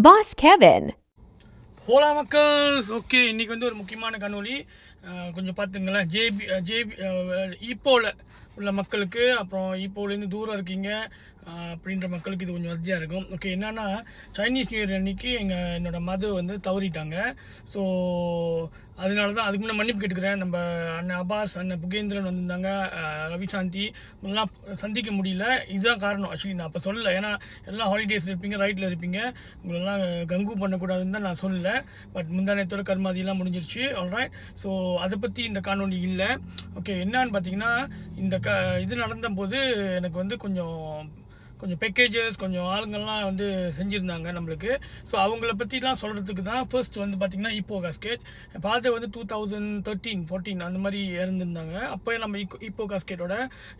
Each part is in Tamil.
Boss Kevin. ஹோலா மக்கள்ஸ் ஓகே இன்றைக்கி வந்து ஒரு முக்கியமான காணொளி கொஞ்சம் பார்த்துங்களேன் ஜேபி ஈப்போவில் உள்ள மக்களுக்கு அப்புறம் ஈப்போலேருந்து தூரம் இருக்கீங்க அப்படின்ற மக்களுக்கு இது கொஞ்சம் வசதியாக இருக்கும் ஓகே என்னென்னா சைனீஸ் நியூ இயர் அன்றைக்கி என்னோடய மதர் வந்து தவறிட்டாங்க ஸோ அதனால தான் அதுக்கு முன்னே மன்னிப்பு கேட்டுக்கிறேன் நம்ம அண்ணன் அப்பாஸ் அண்ணன் புகேந்திரன் வந்திருந்தாங்க ரவிசாந்தி இதெல்லாம் சந்திக்க முடியல இதுதான் காரணம் ஆக்சுவலி நான் அப்போ சொல்லலை ஏன்னா எல்லாம் ஹாலிடேஸ் இருப்பீங்க ரைட்டில் இருப்பீங்க உங்களெல்லாம் கங்கு பண்ணக்கூடாதுன்னு தான் நான் சொல்லலை பட் முந்தானத்தோட கர்மாதியெல்லாம் முடிஞ்சிருச்சு ஆல்ரைட் ஸோ அதை பற்றி இந்த காணொலி இல்லை ஓகே என்னான்னு பார்த்தீங்கன்னா இந்த இது நடந்த போது எனக்கு வந்து கொஞ்சம் பேக்கேஜஸ் கொஞ்சம் ஆளுங்கள்லாம் வந்து செஞ்சுருந்தாங்க நம்மளுக்கு ஸோ அவங்கள பற்றிலாம் சொல்கிறதுக்கு தான் ஃபர்ஸ்ட் வந்து பார்த்திங்கன்னா ஈப்போ காஸ்கேட் ஃபாதர் வந்து 2013-14 அந்த மாதிரி இறந்துருந்தாங்க அப்போ நம்ம ஈப்போ காஸ்கேட்டோட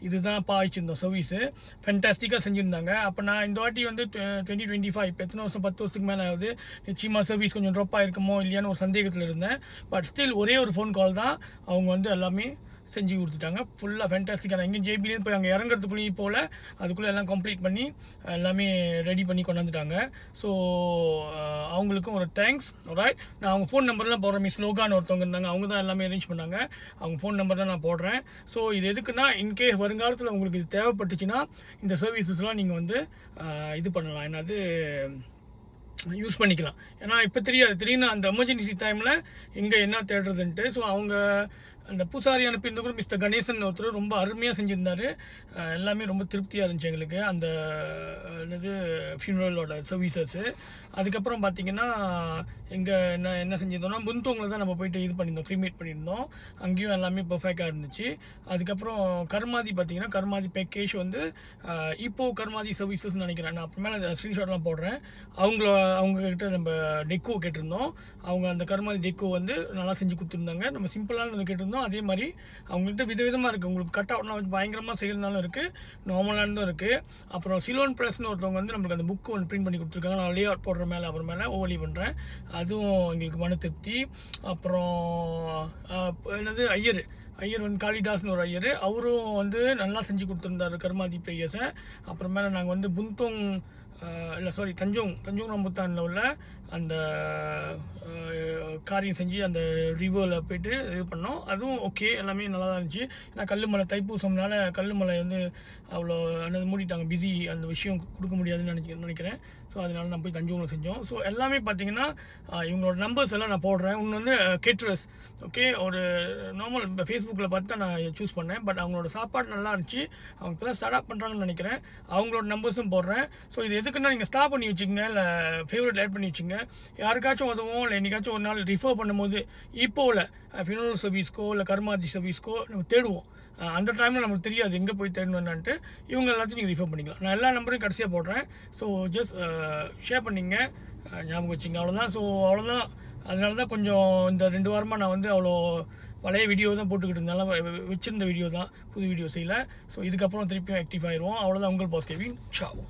இதுதான் பாய்ச்சிருந்தோம் சர்வீஸு ஃபென்டாஸ்டிக்காக செஞ்சுருந்தாங்க அப்போ நான் இந்த வாட்டி வந்து 2025 இப்போ எத்தனை வருஷம் 10 வருஷத்துக்கு மேலே ஆகுது நிச்சயமாக சர்வீஸ் கொஞ்சம் ட்ராப் ஆகிருக்குமோ இல்லையான்னு ஒரு சந்தேகத்தில் இருந்தேன் பட் ஸ்டில் ஒரே ஒரு ஃபோன் கால் தான் அவங்க வந்து எல்லாமே செஞ்சு கொடுத்துட்டாங்க ஃபுல்லாக ஃபேன்டாஸ்டிக்காக எங்கேயும் ஜேபிலேருந்து போய் அங்கே இறங்குறதுக்குள்ளேயும் போல் அதுக்குள்ளே எல்லாம் கம்ப்ளீட் பண்ணி எல்லாமே ரெடி பண்ணி கொண்டு வந்துட்டாங்க ஸோ அவங்களுக்கும் ஒரு தேங்க்ஸ் ரைட் நான் அவங்க ஃபோன் நம்பர்லாம் போடுறேன் மிஸ் லோகான்னு ஒருத்தவங்க இருந்தாங்க அவங்க தான் எல்லாமே அரேஞ்ச் பண்ணாங்க அவங்க ஃபோன் நம்பர் தான் நான் போடுறேன் ஸோ இது எதுக்குன்னா இன்கேஸ் வருங்காலத்தில் உங்களுக்கு இது தேவைப்பட்டுச்சுன்னா இந்த சர்வீசஸ்லாம் நீங்கள் வந்து இது பண்ணலாம் என்னது யூஸ் பண்ணிக்கலாம் ஏன்னா இப்போ தெரியாது திடீர்னு அந்த எமர்ஜென்சி டைமில் எங்கே என்ன தேடுறதுன்ட்டு ஸோ அவங்க அந்த பூசாரி அனுப்பியிருந்த கூட மிஸ்டர் கணேசன் ஒருத்தர் ரொம்ப அருமையாக செஞ்சுருந்தார் எல்லாமே ரொம்ப திருப்தியாக இருந்துச்சு எங்களுக்கு அந்த என்னது ஃபியூனரலோட சர்வீசஸ்ஸு அதுக்கப்புறம் பார்த்திங்கன்னா என்ன செஞ்சிருந்தோம்னா புந்தோங்கில் தான் நம்ம போயிட்டு இது பண்ணியிருந்தோம் க்ரீமேட் பண்ணியிருந்தோம் அங்கேயும் எல்லாமே பர்ஃபெக்டாக இருந்துச்சு அதுக்கப்புறம் கர்மாதி பார்த்திங்கன்னா கர்மாதி பேக்கேஜ் வந்து இப்போ கர்மாதி சர்வீசஸ்ன்னு நினைக்கிறேன் நான் அப்புறமேல அந்த ஸ்க்ரீன்ஷாட்லாம் போடுறேன் அவங்கக்கிட்ட நம்ம டெக்கோ கேட்டிருந்தோம் அவங்க அந்த கர்மாதி டெக்கோ வந்து நல்லா செஞ்சு கொடுத்துருந்தாங்க நம்ம சிம்பிளான கேட்டிருந்தோம் அதே மாதிரி அவங்கள்ட்ட விதவிதமாக இருக்குது உங்களுக்கு கட் அவுட்லாம் வச்சு பயங்கரமாக செய்கிறதுனாலும் இருக்குது நார்மலானதும் இருக்குது அப்புறம் சிலோன் ப்ரெஸ்னு ஒருத்தவங்க வந்து நம்மளுக்கு அந்த புக்கு ஒன்று பிரிண்ட் பண்ணி கொடுத்துருக்காங்க நான் லே அவுட் போடுற மேலே அப்புறமேலே ஓவலி பண்ணுறேன் அதுவும் எங்களுக்கு மன திருப்தி அப்புறம் என்னது ஐயர் வந்து காளிதாஸ்னு ஒரு ஐயர் அவரும் வந்து நல்லா செஞ்சு கொடுத்துருந்தாரு கர்மாதி ப்ரேயர்ஸை அப்புறமேலே நாங்கள் வந்து புந்தோங் இல்லை சாரி தஞ்சோங் ரம்புத்தானில் உள்ள அந்த காரியம் செஞ்சு அந்த ரிவரில் போய்ட்டு இது பண்ணோம் அதுவும் ஓகே எல்லாமே நல்லா தான் இருந்துச்சு ஏன்னா கல்லுமலை தைப்பூசம்னால கல்லுமலை வந்து அவ்வளோ என்னது மூடிட்டாங்க பிஸி அந்த விஷயம் கொடுக்க முடியாதுன்னு நினைக்கிறேன் ஸோ அதனால நான் போய் தஞ்சோங்கில் செஞ்சோம் ஸோ எல்லாமே பார்த்தீங்கன்னா இவங்களோட நம்பர்ஸ் எல்லாம் நான் போடுறேன் ஒன்று வந்து கேட்ரஸ் ஓகே ஒரு நார்மல் இப்போ ஃபேஸ்புக்கில் பார்த்து தான் நான் சூஸ் பண்ணேன் பட் அவங்களோட சாப்பாடு நல்லா இருந்துச்சு அவங்க இப்போ தான் ஸ்டார்ட் அப் பண்ணுறாங்கன்னு நினைக்கிறேன் அவங்களோட நம்பர்ஸும் போடுறேன் ஸோ இது எதுக்குன்னா நீங்கள் ஸ்டாப் பண்ணி வச்சுக்கோங்க இல்லை ஃபேவரட் ஆட் பண்ணி வச்சுங்க யாருக்காச்சும் உதவும் இல்லை என்றைக்காச்சும் ஒரு நாள் ரிஃபர் பண்ணும்போது இப்போவில் ஃபியூனரல் சர்வீஸ்க்கோ இல்லை கர்மாதி சர்வீஸ்க்கோ நம்ம தேடுவோம் அந்த டைமில் நமக்கு தெரியாது எங்கே போய் தேடணும் என்னான்ட்டு இவங்க எல்லாத்தையும் நீங்கள் ரிஃபர் பண்ணிக்கலாம் நான் எல்லா நம்பரையும் கடைசியாக போடுறேன் ஸோ ஜஸ்ட் ஷேர் பண்ணிங்க ஞாபகம் வச்சுங்க அவ்வளோதான் ஸோ அவ்வளோதான் அதனால தான் கொஞ்சம் இந்த 2 வாரமாக நான் வந்து அவ்வளோ பழைய வீடியோ தான் போட்டுக்கிட்டு இருந்தாலும் வச்சுருந்த வீடியோ தான் புது வீடியோ செய்யலை ஸோ இதுக்கப்புறம் திருப்பியும் ஆக்டிவ் ஆயிடுவோம் அவ்வளோதான் உங்கள் பாஸ் கெவின் சாவோ